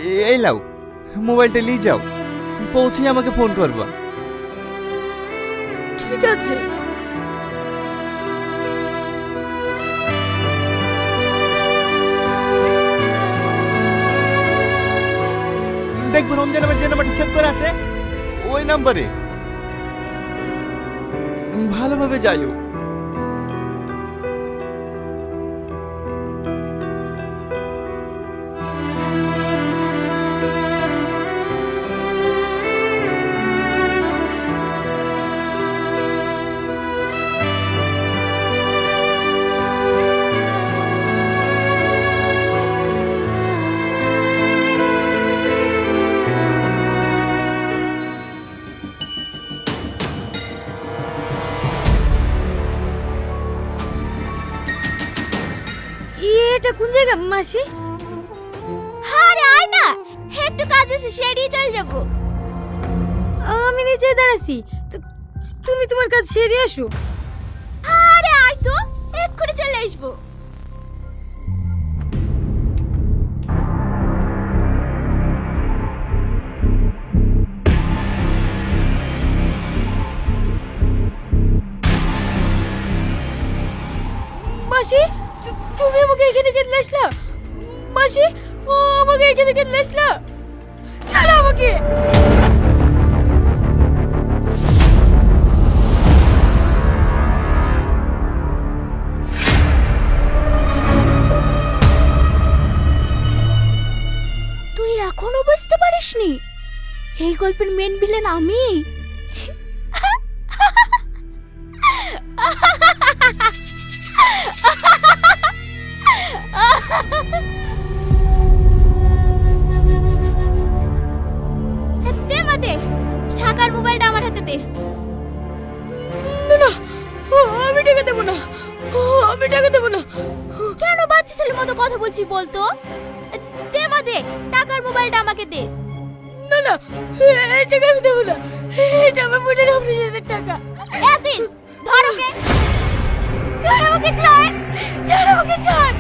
এই লাও, মোবাইলটা নিয়ে যাও, পৌঁছে আমাকে ফোন করবা। ঠিক আছে। দেখবো রমজান আমার যে নাম্বারটা সেভ করে আছে ওই নাম্বারে ভালোভাবে যাইও। এটা কোন জায়গা মাসি? আরে আয় না, একটু কাজ আছে সেরেই চল যাবো। আমি নিচে দাঁড়াছি, তুমি তোমার কাজ সেরে আসো। আরে আয় তো, এক্ষুনি চলে আসবো। মাসি, তুমি আমাকে এখানে কেন আসলা? মাসি, ও আমাকে এখানে কেন আসলা? ছাড়ো আমাকে। তুই এখনো বুঝতে পারিসনি এই গল্পের মেন ভিলেন আমি? দে মা দে, ঢাকার মোবাইলটা আমার হাতে দে। না না, আমি টাকা দেবো না, আমি টাকা দেবো না। কেন বাচ্চা ছেলের মতো কথা বলছিস বলতো? দে মা দে, টাকার মোবাইলটা আমাকে দে। না না, এই টাকা আমি দেবো না, এটা আমার বোনের অপারেশনের টাকা। আসিস, ধর ওকে, ছাড় আমাকে, ছাড়, ছাড় আমাকে, ছাড়।